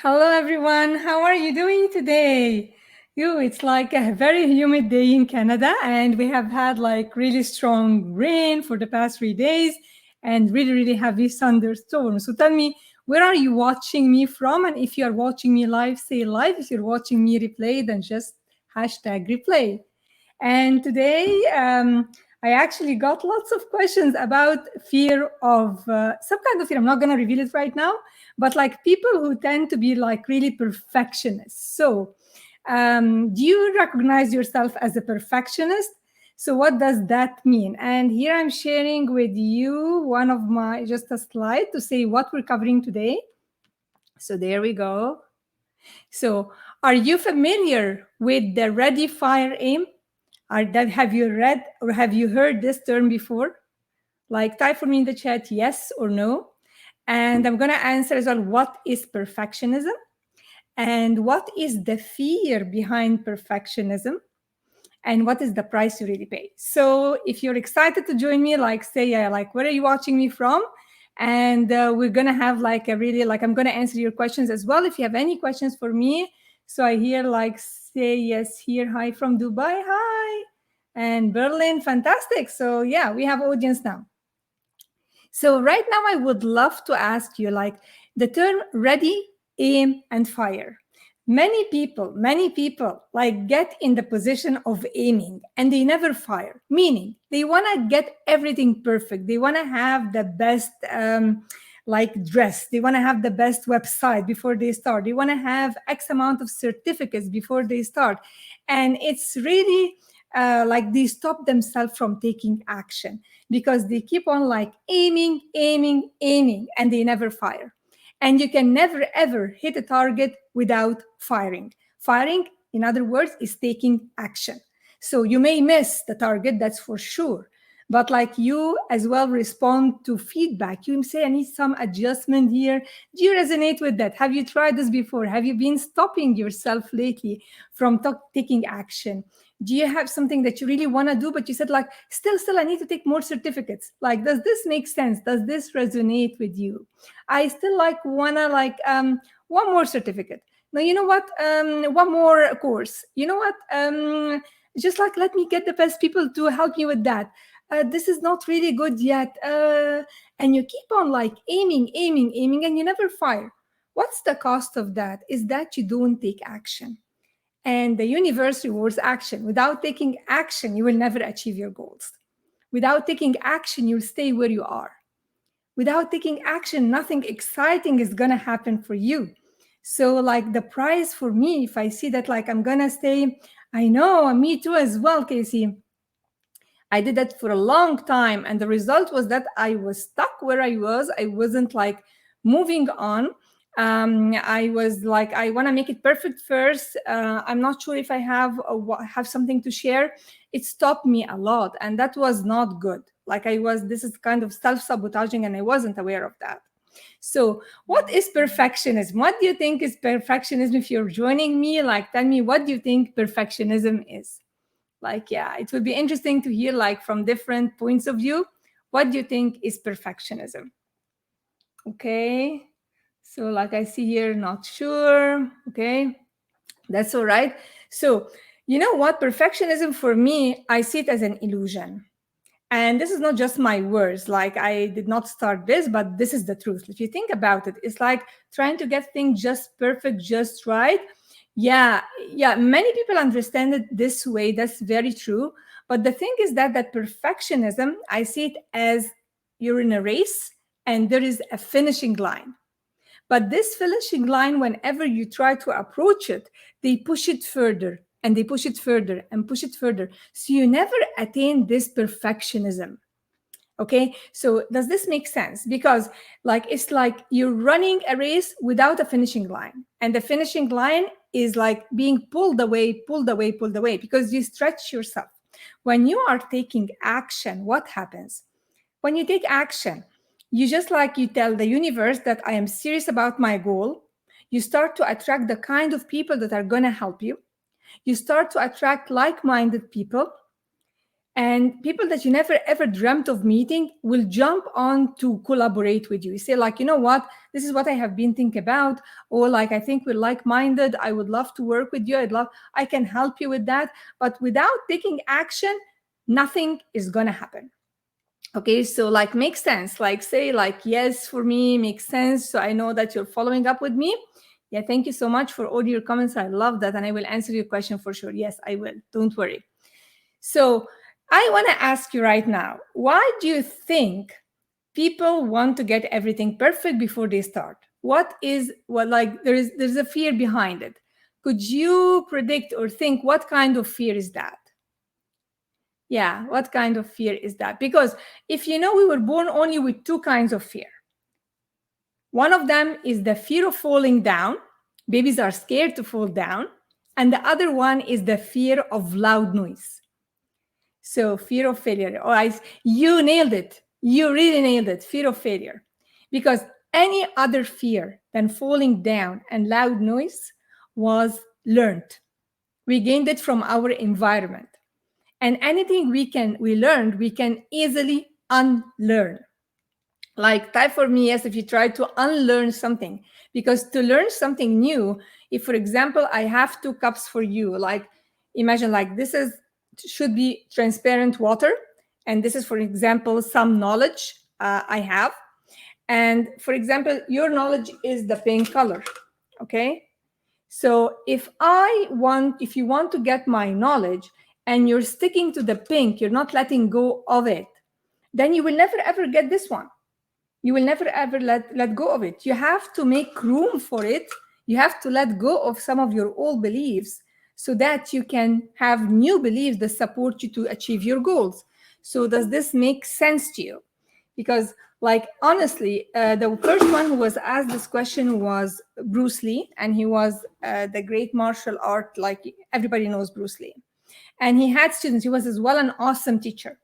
Hello, everyone. How are you doing today? It's like a very humid day in Canada, and we have had like really strong rain for the past 3 days and really, really heavy thunderstorms. So tell me, where are you watching me from? And if you are watching me live, say live. If you're watching me replay, then just hashtag replay. And today, I actually got lots of questions about fear of some kind of fear. I'm not going to reveal it right now, but like people who tend to be like really perfectionists. So, do you recognize yourself as a perfectionist? So, what does that mean? And here I'm sharing with you one of my just a slide to say what we're covering today. So, there we go. So, are you familiar with the ready, fire, aim? Have you read or have you heard this term before? Like, type for me in the chat yes or no. And I'm going to answer as well what is perfectionism and what is the fear behind perfectionism and what is the price you really pay. So if you're excited to join me, like say, yeah, like where are you watching me from? And we're gonna have like a really like I'm gonna answer your questions as well. If you have any questions for me, so I hear like say yes here. Hi from Dubai. Hi. And Berlin, fantastic. So yeah, we have audience now. So right now, I would love to ask you like the term ready, aim, and fire. Many people like get in the position of aiming and they never fire, meaning they want to get everything perfect. They want to have the best like dress. They want to have the best website before they start. They want to have X amount of certificates before they start. And it's really like they stop themselves from taking action because they keep on like aiming, and they never fire. And you can never ever hit a target without firing. Firing, in other words, is taking action. So you may miss the target, that's for sure. But like you as well respond to feedback. You say, I need some adjustment here. Do you resonate with that? Have you tried this before? Have you been stopping yourself lately from taking action? Do you have something that you really want to do but you said like still I need to take more certificates? Like, does this make sense? Does this resonate with you? I still like wanna like one more certificate. No, you know what, one more course. You know what, just like let me get the best people to help me with that. This is not really good yet, and you keep on like aiming and you never fire. What's the cost of that? Is that you don't take action. And the universe rewards action. Without taking action, you will never achieve your goals. Without taking action, you'll stay where you are. Without taking action, nothing exciting is going to happen for you. So, like the price for me, if I see that, like I'm going to stay, I know, me too, as well, Casey. I did that for a long time. And the result was that I was stuck where I was. I wasn't like moving on. I was like, I want to make it perfect first. I'm not sure if I have something to share. It stopped me a lot, and that was not good. Like this is kind of self-sabotaging, and I wasn't aware of that. So, what is perfectionism? What do you think is perfectionism? If you're joining me, like, tell me what do you think perfectionism is? Like, yeah, it would be interesting to hear like from different points of view. What do you think is perfectionism? Okay. So, like I see here, not sure. Okay. That's all right. So, you know what? Perfectionism for me, I see it as an illusion. And this is not just my words. Like, I did not start this, but this is the truth. If you think about it, it's like trying to get things just perfect, just right. Yeah, many people understand it this way. That's very true. But the thing is that perfectionism, I see it as you're in a race and there is a finishing line. But this finishing line, whenever you try to approach it, they push it further and they push it further and push it further. So you never attain this perfectionism. Okay, so does this make sense? Because like it's like you're running a race without a finishing line, and the finishing line is like being pulled away because you stretch yourself. When you are taking action, what happens? When you take action, you just like you tell the universe that I am serious about my goal. You start to attract the kind of people that are going to help you. You start to attract like-minded people. And people that you never ever dreamt of meeting will jump on to collaborate with you. You say, like, you know what, this is what I have been thinking about, or like, I think we're like-minded, I would love to work with you, I can help you with that. But without taking action, nothing is gonna happen. Okay, so like, makes sense, like, say like, yes, for me makes sense, so I know that you're following up with me. Yeah, thank you so much for all your comments, I love that, and I will answer your question for sure. Yes, I will, don't worry. So I want to ask you right now, why do you think people want to get everything perfect before they start? What is, what, like, there's a fear behind it. Could you predict or think what kind of fear is that? Yeah, what kind of fear is that? Because if you know, we were born only with two kinds of fear. One of them is the fear of falling down. Babies are scared to fall down. And the other one is the fear of loud noise. So fear of failure. Oh, you nailed it. You really nailed it. Fear of failure. Because any other fear than falling down and loud noise was learned. We gained it from our environment. And anything we learned, we can easily unlearn. Like, type for me yes if you try to unlearn something. Because to learn something new, if for example I have two cups for you, like, imagine like this is should be transparent water, and this is for example some knowledge I have, and for example your knowledge is the pink color. Okay, so if you want to get my knowledge and you're sticking to the pink, you're not letting go of it, then you will never ever get this one. You will never ever let go of it. You have to make room for it. You have to let go of some of your old beliefs so that you can have new beliefs that support you to achieve your goals. So does this make sense to you? Because, like, honestly, the first one who was asked this question was Bruce Lee, and he was the great martial art, like everybody knows Bruce Lee. And he had students. He was as well an awesome teacher.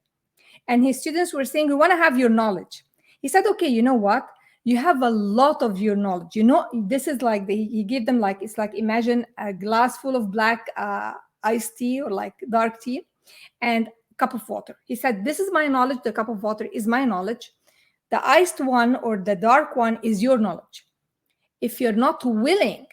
And his students were saying, we want to have your knowledge. He said, okay, you know what? You have a lot of your knowledge. You know, this is like, he gave them like, it's like, imagine a glass full of black iced tea or like dark tea and a cup of water. He said, this is my knowledge. The cup of water is my knowledge. The iced one or the dark one is your knowledge. If you're not willing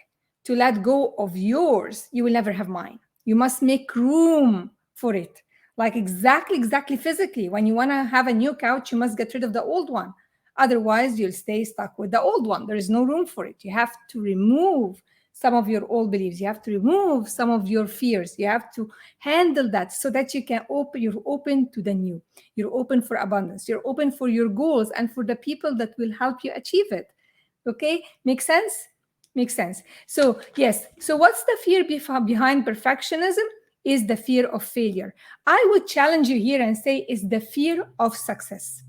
to let go of yours, you will never have mine. You must make room for it. Like exactly physically. When you want to have a new couch, you must get rid of the old one. Otherwise, you'll stay stuck with the old one. There is no room for it. You have to remove some of your old beliefs. You have to remove some of your fears. You have to handle that so that you can you're open to the new. You're open for abundance. You're open for your goals and for the people that will help you achieve it. Okay, makes sense? Makes sense. So yes, so what's the fear behind perfectionism? Is the fear of failure. I would challenge you here and say is the fear of success.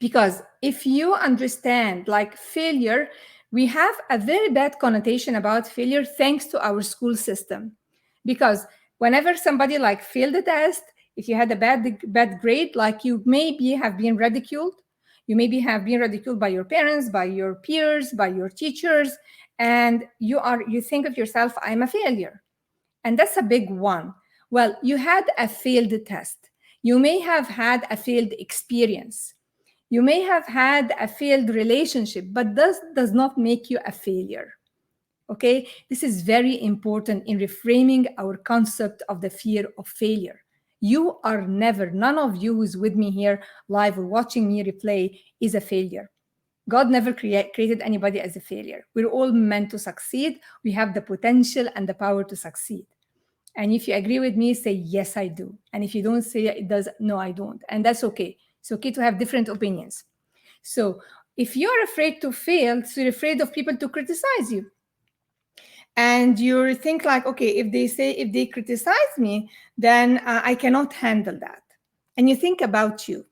Because if you understand like failure, we have a very bad connotation about failure thanks to our school system. Because whenever somebody like failed a test, if you had a bad grade, like you maybe have been ridiculed. You maybe have been ridiculed by your parents, by your peers, by your teachers, and you think of yourself, I'm a failure. And that's a big one. Well, you had a failed test. You may have had a failed experience. You may have had a failed relationship, but this does not make you a failure. Okay? This is very important in reframing our concept of the fear of failure. You are never, none of you who's with me here live or watching me replay is a failure. God never created anybody as a failure. We're all meant to succeed. We have the potential and the power to succeed. And if you agree with me, say, yes, I do. And if you don't say it does, no, I don't. And that's okay. It's okay to have different opinions. So if you're afraid to fail, so you're afraid of people to criticize you. And you think like, okay, if they criticize me, then I cannot handle that. And you think about you.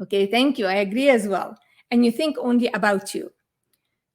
Okay, thank you. I agree as well. And you think only about you.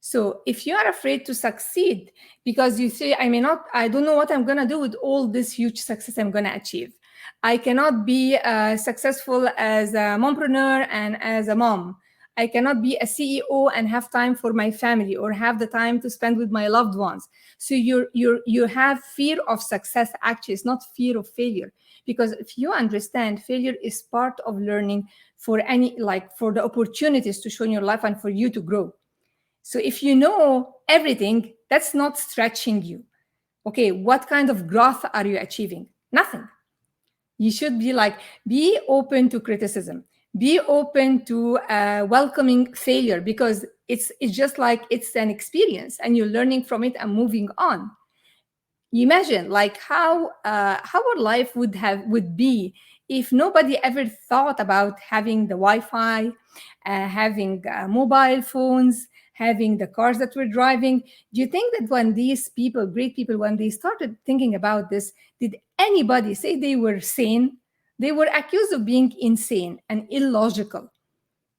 So if you are afraid to succeed because you say, I don't know what I'm going to do with all this huge success I'm going to achieve. I cannot be successful as a mompreneur and as a mom. I cannot be a CEO and have time for my family or have the time to spend with my loved ones. So you have fear of success. Actually, it's not fear of failure. Because if you understand failure is part of learning for any, like for the opportunities to show in your life and for you to grow. So if you know everything, that's not stretching you. Okay, what kind of growth are you achieving? Nothing. You should be like, be open to criticism, be open to welcoming failure, because it's just like it's an experience and you're learning from it and moving on. Imagine like how our life would be if nobody ever thought about having the wi-fi, having mobile phones, having the cars that we're driving. Do you think that when these people, great people, when they started thinking about this, did anybody say they were sane? They were accused of being insane and illogical.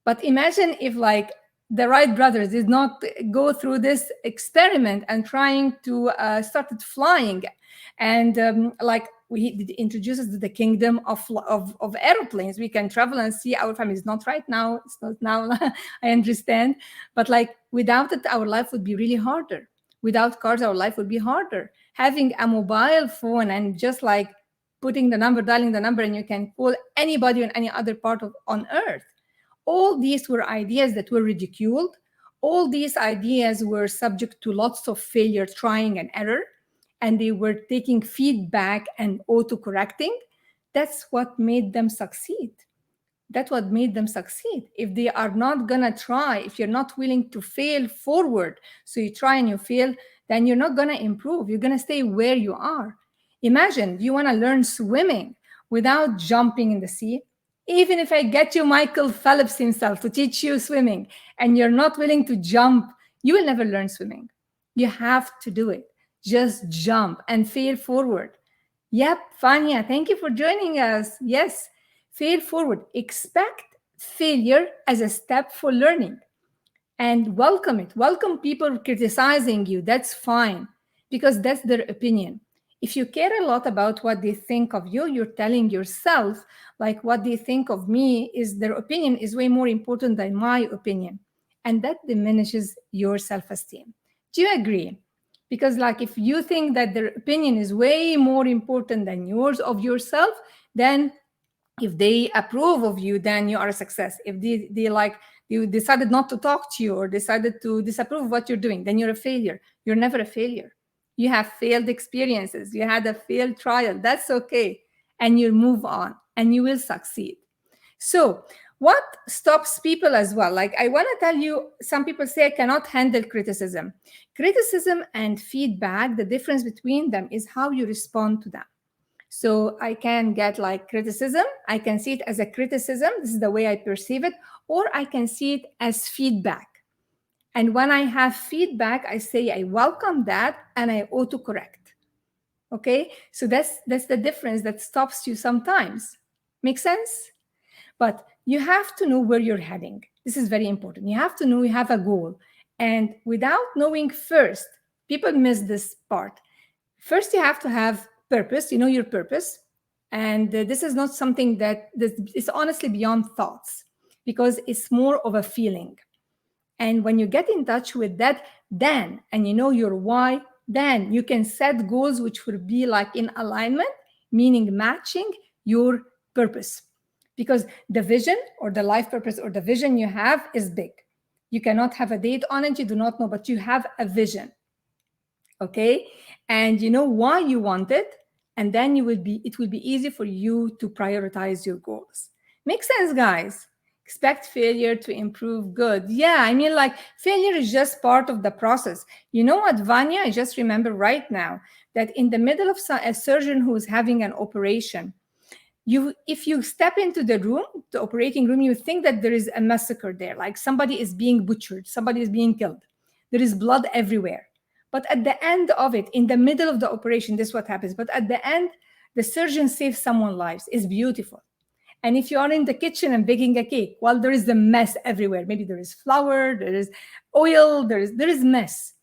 But imagine if like the Wright brothers did not go through this experiment and trying to started flying, and like we did introduce us to the kingdom of aeroplanes. We can travel and see our families. Not right now. It's not now. I understand, but like without it, our life would be really harder. Without cars, our life would be harder. Having a mobile phone and just like putting the number, dialing the number, and you can call anybody on any other part of on earth. All these were ideas that were ridiculed. All these ideas were subject to lots of failure, trying, and error, and they were taking feedback and auto correcting. That's what made them succeed. That's what made them succeed. If they are not gonna try, if you're not willing to fail forward, so you try and you fail, then you're not gonna improve. You're gonna stay where you are. Imagine you wanna learn swimming without jumping in the sea. Even if I get you Michael Phelps himself to teach you swimming and you're not willing to jump, you will never learn swimming. You have to do it. Just jump and fail forward. Yep, Fania, thank you for joining us. Yes, fail forward. Expect failure as a step for learning and welcome it. Welcome people criticizing you. That's fine because that's their opinion. If you care a lot about what they think of you, you're telling yourself, like, what they think of me is their opinion is way more important than my opinion. And that diminishes your self esteem. Do you agree? Because, like, if you think that their opinion is way more important than yours of yourself, then if they approve of you, then you are a success. If they like, you decided not to talk to you or decided to disapprove of what you're doing, then you're a failure. You're never a failure. You have failed experiences. You had a failed trial. That's okay. And you move on and you will succeed. So, what stops people as well? Like, I want to tell you, some people say I cannot handle criticism. Criticism and feedback, the difference between them is how you respond to them. So I can get like criticism. I can see it as a criticism. This is the way I perceive it. Or I can see it as feedback. And when I have feedback, I say I welcome that and I autocorrect. Okay? So that's the difference that stops you sometimes. Make sense? But you have to know where you're heading. This is very important. You have to know you have a goal. And without knowing first, people miss this part. First, you have to have purpose. You know your purpose. And this is not something that is honestly beyond thoughts because it's more of a feeling. And when you get in touch with that, then, and you know your why, then you can set goals which will be like in alignment, meaning matching your purpose. Because the vision or the life purpose or the vision you have is big. You cannot have a date on it, you do not know, but you have a vision. Okay? And you know why you want it, and then it will be easy for you to prioritize your goals. Makes sense, guys? Expect failure to improve good. Yeah, I mean, like, failure is just part of the process. You know what, Vanya? I just remember right now that in the middle of a surgeon who is having an operation, if you step into the room, the operating room, you think that there is a massacre there, like somebody is being butchered, somebody is being killed. There is blood everywhere. But at the end of it, in the middle of the operation, this is what happens. But at the end, the surgeon saves someone's lives. It's beautiful. And if you are in the kitchen and baking a cake, well, there is a mess everywhere. Maybe there is flour, there is oil, there is mess.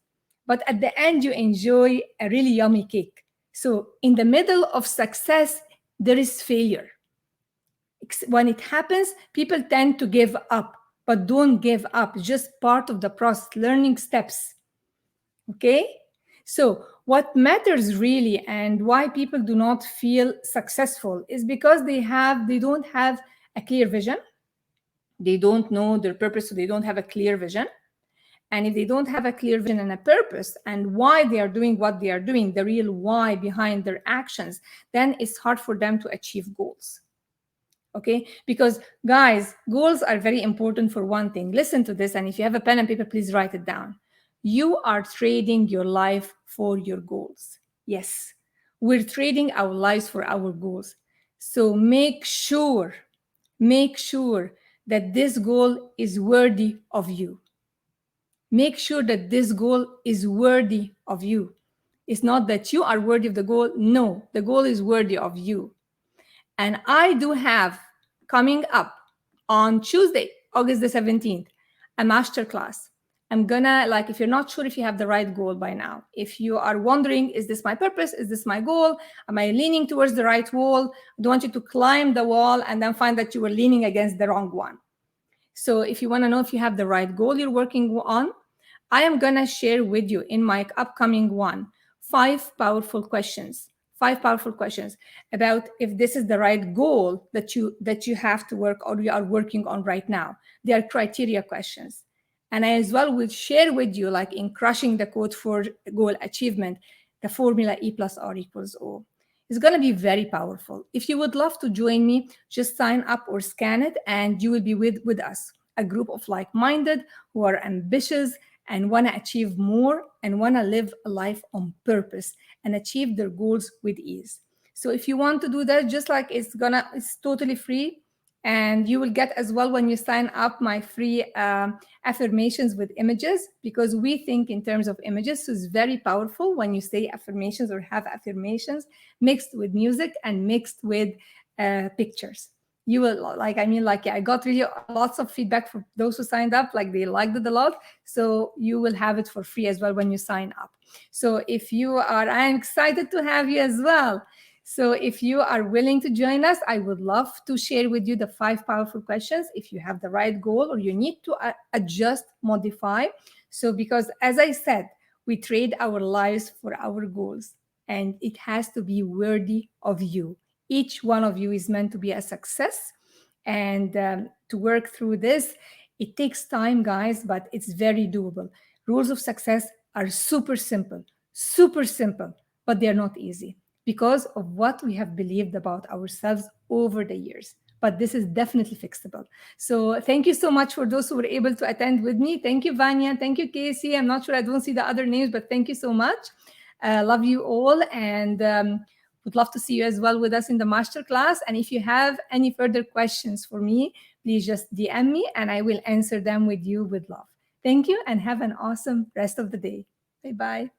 But at the end, you enjoy a really yummy cake. So in the middle of success, there is failure. When it happens, people tend to give up, but don't give up. It's just part of the process, learning steps. Okay? So, what matters really and why people do not feel successful is because they don't have a clear vision. They don't know their purpose, so they don't have a clear vision. And if they don't have a clear vision and a purpose and why they are doing what they are doing, the real why behind their actions, then it's hard for them to achieve goals. Okay? Because, guys, goals are very important for one thing. Listen to this, and if you have a pen and paper, please write it down. You are trading your life for your goals. Yes, we're trading our lives for our goals. So make sure that this goal is worthy of you. Make sure that this goal is worthy of you. It's not that you are worthy of the goal. No, the goal is worthy of you. And I do have coming up on Tuesday, August the 17th, a masterclass. I'm gonna, like, if you're not sure if you have the right goal by now, if you are wondering, is this my purpose? Is this my goal? Am I leaning towards the right wall? I don't want you to climb the wall and then find that you were leaning against the wrong one. So if you want to know if you have the right goal you're working on, I am going to share with you in my upcoming one five powerful questions about if this is the right goal that you have to work or you are working on right now. They are criteria questions. And I as well will share with you, like in crushing the code for goal achievement, the formula E plus R equals O. It's going to be very powerful. If you would love to join me, just sign up or scan it, and you will be with us, a group of like-minded who are ambitious and want to achieve more and want to live a life on purpose and achieve their goals with ease. So if you want to do that, just like it's totally free. And you will get as well, when you sign up, my free affirmations with images, because we think in terms of images. So it's very powerful when you say affirmations or have affirmations mixed with music and mixed with pictures. You will like, I mean, like, I got really lots of feedback from those who signed up, like they liked it a lot. So you will have it for free as well when you sign up. So if you are, I'm excited to have you as well. So if you are willing to join us, I would love to share with you the 5 powerful questions if you have the right goal or you need to adjust, modify. So because, as I said, we trade our lives for our goals, and it has to be worthy of you. Each one of you is meant to be a success. And to work through this, it takes time, guys, but it's very doable. Rules of success are super simple, but they're not easy because of what we have believed about ourselves over the years. But this is definitely fixable. So thank you so much for those who were able to attend with me. Thank you, Vanya. Thank you, Casey. I'm not sure, I don't see the other names, but thank you so much. Love you all, and would love to see you as well with us in the masterclass. And if you have any further questions for me, please just DM me and I will answer them with you with love. Thank you and have an awesome rest of the day. Bye bye.